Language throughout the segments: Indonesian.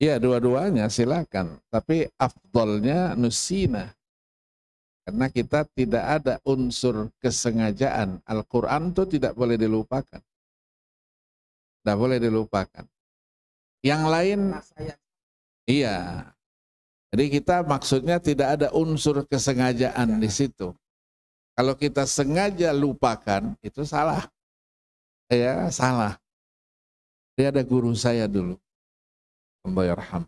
Ya, dua-duanya silakan. Tapi afdolnya nusina. Karena kita tidak ada unsur kesengajaan. Al-Quran itu tidak boleh dilupakan. Tidak boleh dilupakan. Yang lain, iya. Jadi kita maksudnya tidak ada unsur kesengajaan di situ. Kalau kita sengaja lupakan, itu salah. Ya, salah. Dia ada guru saya dulu. Allah yarham.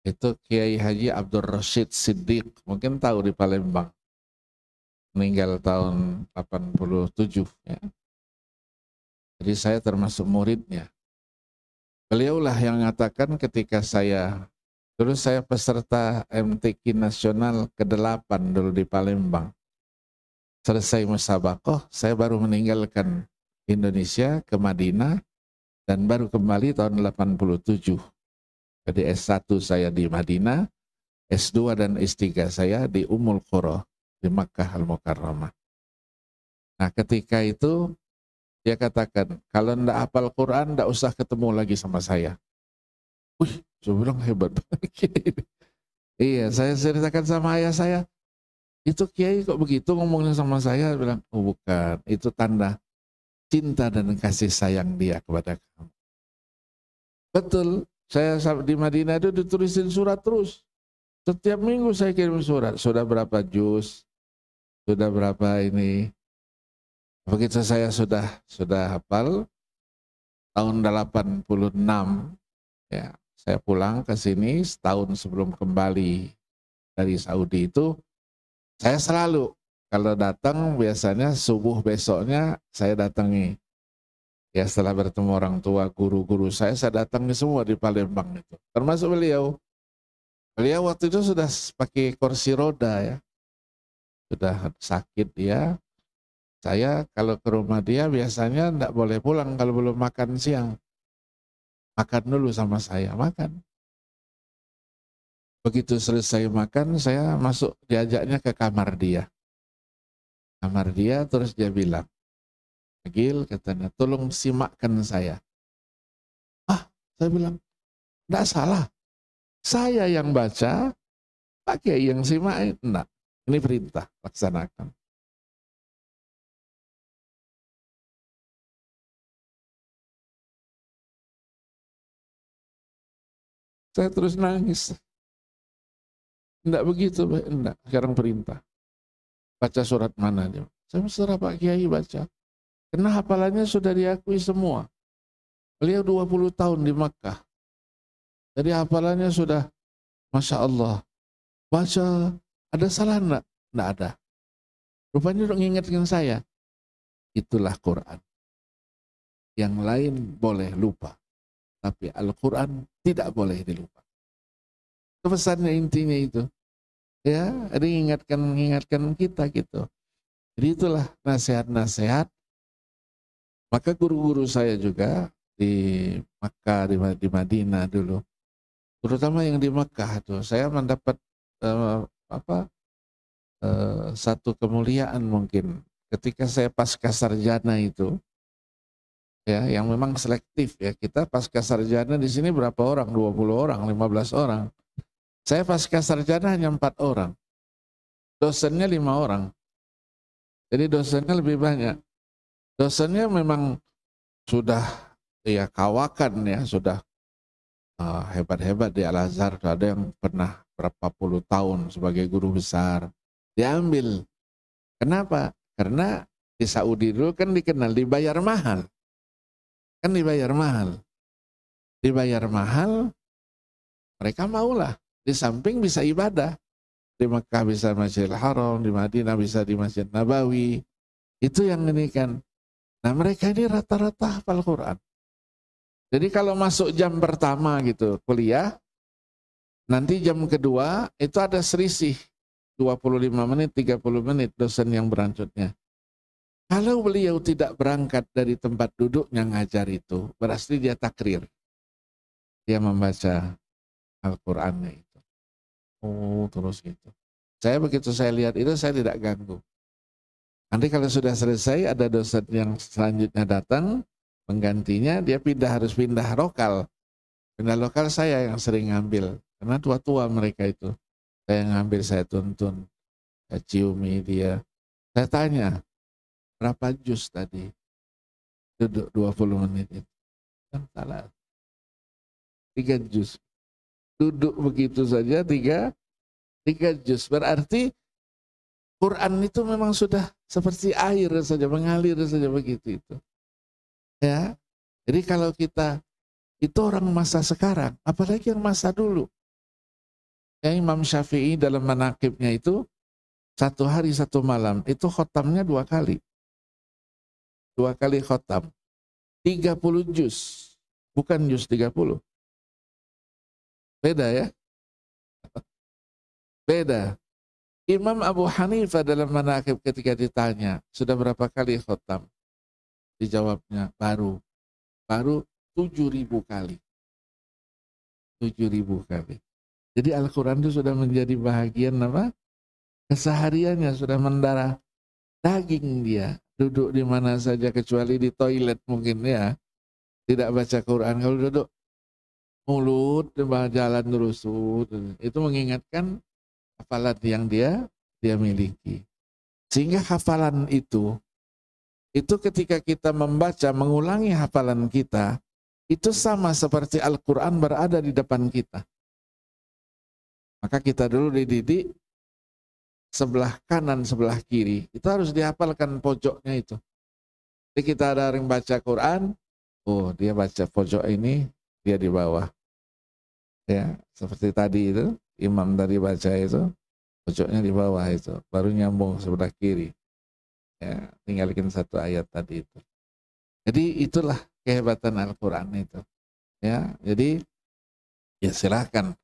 Itu Kiai Haji Abdul Rashid Siddiq, mungkin tahu di Palembang. Meninggal tahun 87 ya. Jadi saya termasuk muridnya. Beliaulah yang mengatakan ketika dulu saya peserta MTQ Nasional ke-8 dulu di Palembang. Selesai musabaqah, saya baru meninggalkan Indonesia ke Madinah dan baru kembali tahun 87. Jadi S1 saya di Madinah, S2 dan S3 saya di Ummul Qura, di Makkah Al-Mukarramah. Nah ketika itu dia katakan, kalau ndak hafal Quran, ndak usah ketemu lagi sama saya. Wih, saya bilang hebat. Iya, saya ceritakan sama ayah saya, itu Kiai kok begitu ngomongnya sama saya? Bilang, oh bukan, itu tanda cinta dan kasih sayang dia kepada kamu. Betul, saya di Madinah itu ditulisin surat terus. Setiap minggu saya kirim surat, sudah berapa juz, sudah berapa ini. Begitu saya sudah hafal, tahun 86, ya, saya pulang ke sini setahun sebelum kembali dari Saudi itu, saya selalu kalau datang biasanya subuh besoknya saya datangi. Ya setelah bertemu orang tua, guru-guru saya datangi semua di Palembang itu. Termasuk beliau. Beliau waktu itu sudah pakai kursi roda ya. Sudah sakit dia. Saya kalau ke rumah dia biasanya tidak boleh pulang kalau belum makan siang. Makan dulu sama saya, makan. Begitu selesai makan, saya masuk, diajaknya ke kamar dia. Kamar dia, terus dia bilang, Agil, katanya, tolong simakkan saya. Ah, saya bilang, enggak salah. Saya yang baca, Pak Kiai yang simak, enggak. Ini perintah, laksanakan. Saya terus nangis. Enggak begitu, enggak. Sekarang perintah. Baca surat mana dia? Saya surat Pak Kiai baca. Karena hafalannya sudah diakui semua. Beliau 20 tahun di Makkah. Jadi hafalannya sudah, Masya Allah. Baca, ada salah enggak? Enggak ada. Rupanya udah ngingetin saya. Itulah Quran. Yang lain boleh lupa. Tapi Al-Quran tidak boleh dilupa. Itu pesannya intinya itu. Ya, jadi mengingatkan kita gitu. Jadi itulah nasihat-nasihat. Maka guru-guru saya juga di Makkah, di Madinah dulu. Terutama yang di Makkah tuh, saya mendapat satu kemuliaan mungkin ketika saya pasca sarjana itu, ya, yang memang selektif ya. Kita pasca sarjana di sini berapa orang? 20 orang, 15 orang. Saya pasca sarjana hanya 4 orang. Dosennya 5 orang. Jadi dosennya lebih banyak. Dosennya memang sudah ya kawakan ya, sudah hebat-hebat di Al-Azhar. Ada yang pernah berapa puluh tahun sebagai guru besar. Diambil. Kenapa? Karena di Saudi dulu kan dikenal dibayar mahal. Kan dibayar mahal. Dibayar mahal, mereka maulah. Di samping bisa ibadah. Di Mekah bisa Masjidil Haram, di Madinah bisa di Masjid Nabawi. Itu yang ini kan. Nah mereka ini rata-rata hafal Quran. Jadi kalau masuk jam pertama gitu kuliah, nanti jam kedua itu ada selisih 25 menit, 30 menit dosen yang beranjutnya. Kalau beliau tidak berangkat dari tempat duduknya ngajar itu, berarti dia takrir. Dia membaca Al-Qur'annya itu. Oh, terus gitu. Saya begitu saya lihat itu saya tidak ganggu. Nanti kalau sudah selesai ada dosen yang selanjutnya datang, penggantinya dia harus pindah rokal. Benda lokal saya yang sering ngambil, karena tua-tua mereka itu. Saya ngambil, saya tuntun, saya ciumi dia. Saya tanya, berapa jus tadi? Duduk 20 menit itu. Kan salah. 3 jus. Duduk begitu saja 3 jus. Berarti Quran itu memang sudah seperti air saja, mengalir saja begitu itu. Ya. Jadi kalau kita itu orang masa sekarang, apalagi yang masa dulu. Ya, Imam Syafi'i dalam manaqibnya itu 1 hari 1 malam itu khotamnya 2 kali. 2 kali khotam. 30 juz. Bukan juz 30. Beda ya? Beda. Imam Abu Hanifah dalam manaqib ketika ditanya, sudah berapa kali khotam? Dijawabnya, baru 7.000 kali. 7.000 kali. Jadi Al-Quran itu sudah menjadi bahagian apa? Kesehariannya, sudah mendarah daging dia. Duduk di mana saja kecuali di toilet mungkin ya. Tidak baca Quran. Kalau duduk mulut, jalan terus. Itu mengingatkan hafalan yang dia miliki. Sehingga hafalan itu ketika kita membaca, mengulangi hafalan kita, itu sama seperti Al-Quran berada di depan kita. Maka kita dulu dididik sebelah kanan, sebelah kiri. Itu harus dihafalkan pojoknya itu. Jadi kita ada orang baca Quran, oh dia baca pojok ini, dia di bawah. Ya, seperti tadi itu, imam tadi baca itu, pojoknya di bawah itu. Baru nyambung sebelah kiri. Ya, tinggalkan 1 ayat tadi itu. Jadi itulah kehebatan Al-Quran itu. Ya, jadi ya silahkan.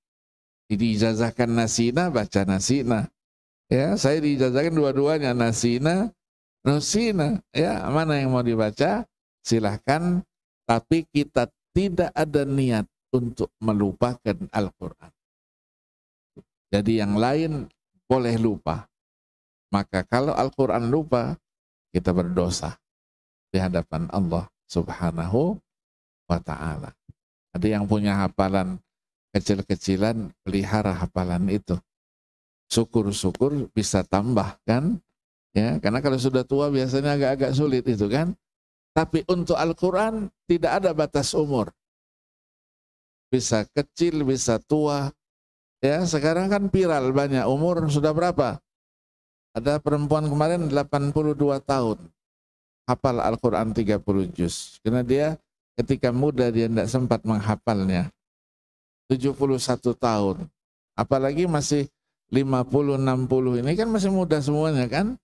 Diijazahkan nasina, baca nasina. Ya, saya diijazahkan dua-duanya, nasina, nusina. Ya, mana yang mau dibaca? Silahkan. Tapi kita tidak ada niat untuk melupakan Al-Quran. Jadi yang lain boleh lupa. Maka kalau Al-Quran lupa, kita berdosa di hadapan Allah Subhanahu wa ta'ala. Ada yang punya hafalan kecil-kecilan, pelihara hafalan itu. Syukur-syukur bisa tambah kan? Ya, karena kalau sudah tua biasanya agak-agak sulit itu kan. Tapi untuk Al-Quran tidak ada batas umur. Bisa kecil, bisa tua. Ya, sekarang kan viral banyak. Umur sudah berapa? Ada perempuan kemarin 82 tahun. Hafal Al-Quran 30 juz. Karena dia ketika muda dia tidak sempat menghafalnya. 71 tahun. Apalagi masih 50, 60 ini kan masih muda semuanya kan.